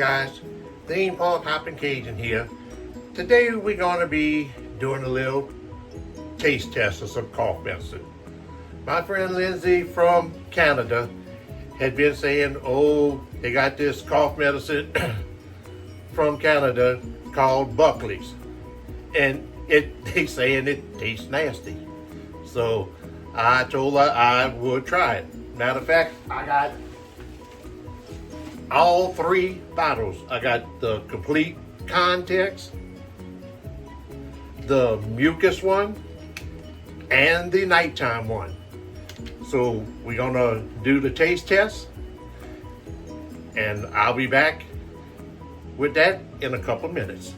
guys, Theme Park Hopping Cajun here. Today we're going to be doing a little taste test of some cough medicine. My friend Lindsay from Canada had been saying, oh, they got this cough medicine from Canada called Buckleys. And they saying it tastes nasty. So I told her I would try it. Matter of fact, I got all three bottles. I got the complete context, the mucus one, and the nighttime one. So we're gonna do the taste test, and I'll be back with that in a couple minutes.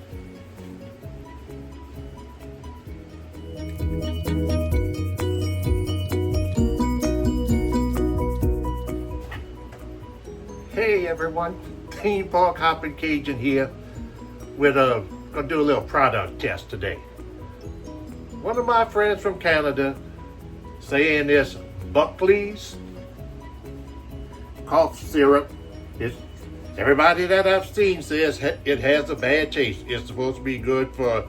Hey everyone, Theme Park Hopping Cajun here with gonna do a little product test today. One of my friends from Canada saying this Buckley's cough syrup is, everybody that I've seen says it has a bad taste. It's supposed to be good for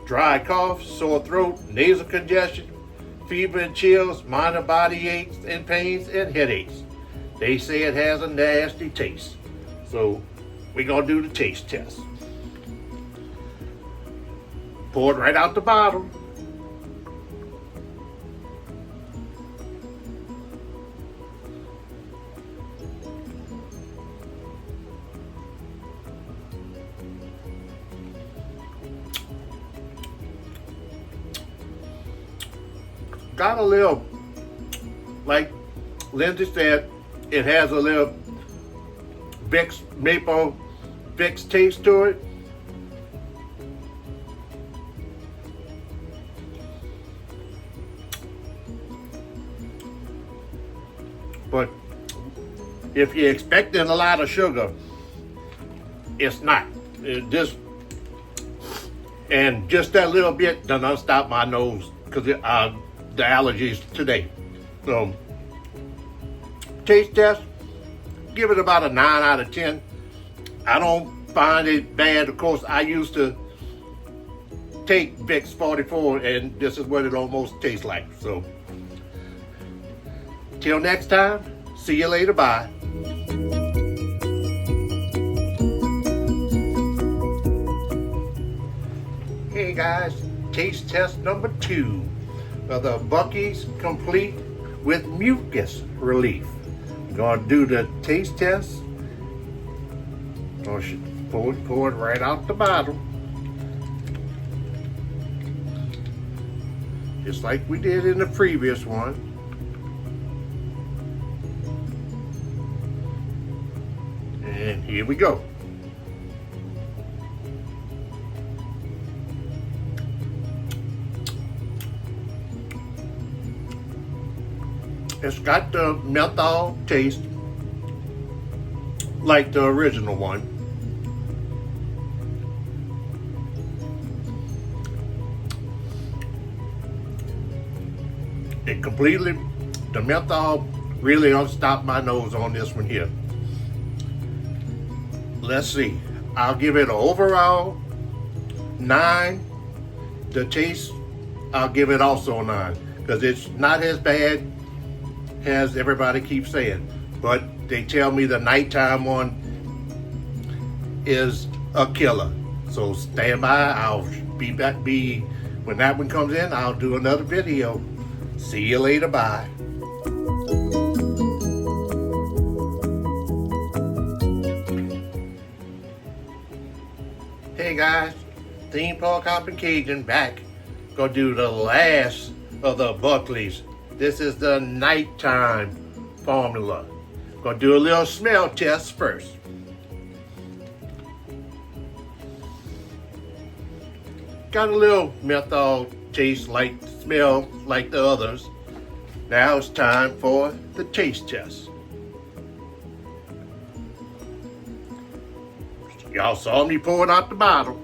dry cough, sore throat, nasal congestion, fever and chills, minor body aches and pains, and headaches. They say it has a nasty taste. So we're gonna do the taste test. Pour it right out the bottle. Got a little, like Lindsay said, it has a little maple Vicks taste to it. But if you're expecting a lot of sugar, it's not. And just that little bit done stop my nose because the allergies today. So taste test, give it about a 9 out of 10. I don't find it bad. Of course, I used to take Vicks 44 and this is what it almost tastes like. So till next time, see you later, bye. Hey guys, taste test number 2 of the Buckley's Complete with Mucus Relief. I'm gonna do the taste test. Pour it right out the bottle. Just like we did in the previous one. And here we go. It's got the menthol taste like the original one. It completely, the menthol really don't stop my nose on this one here. Let's see, I'll give it an overall 9. The taste, I'll give it also a 9 because it's not as bad as everybody keeps saying, but they tell me the nighttime one is a killer. So stand by, I'll be back. When that one comes in, I'll do another video. See you later, bye. Hey guys, Theme Park Hopping Cajun back. Gonna do the last of the Buckleys. This is the nighttime formula. Gonna do a little smell test first. Got a little menthol taste, smell like the others. Now it's time for the taste test. Y'all saw me pour it out the bottle.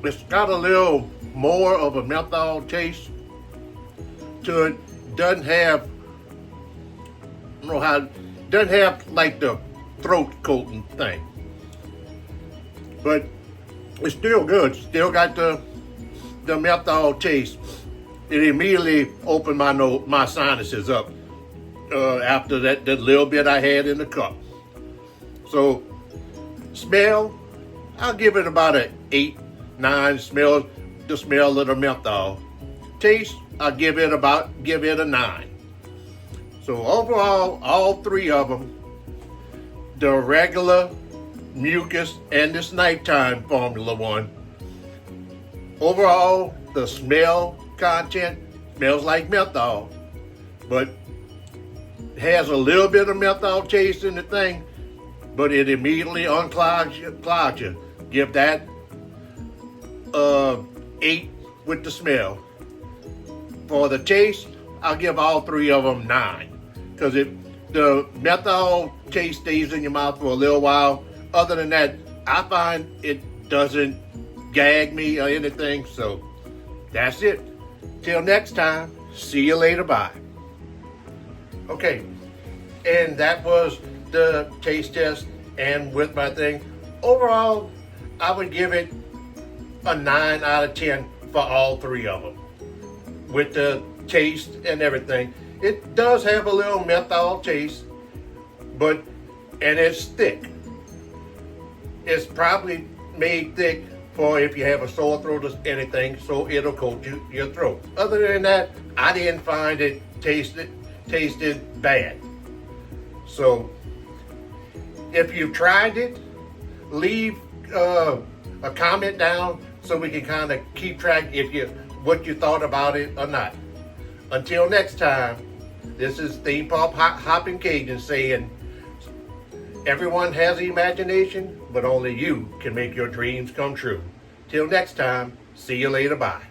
It's got a little more of a menthol taste to it. Doesn't have, I don't know how, doesn't have like the throat coating thing. But it's still good. Still got the menthol taste. It immediately opened my sinuses up after that little bit I had in the cup. So smell, I'll give it about an 8, 9. Smell, the smell of the menthol. Taste, I'll give it a 9. So overall, all three of them, the regular, mucus, and this nighttime formula one, overall, the smell content smells like menthol, but has a little bit of menthol taste in the thing, but it immediately unclogs you. Give that 8 with the smell. For the taste, I'll give all three of them 9, because the menthol taste stays in your mouth for a little while. Other than that, I find it doesn't gag me or anything. So that's it. Till next time, see you later, bye. Okay, and that was the taste test and with my thing. Overall, I would give it a 9 out of 10 for all three of them. With the taste and everything. It does have a little menthol taste, and it's thick. It's probably made thick for if you have a sore throat or anything, so it'll coat your throat. Other than that, I didn't find it tasted bad. So if you tried it, leave a comment down so we can kind of keep track what you thought about it or not. Until next time, this is Theme Park Hopping Cajun saying, everyone has imagination, but only you can make your dreams come true. Till next time, see you later, bye.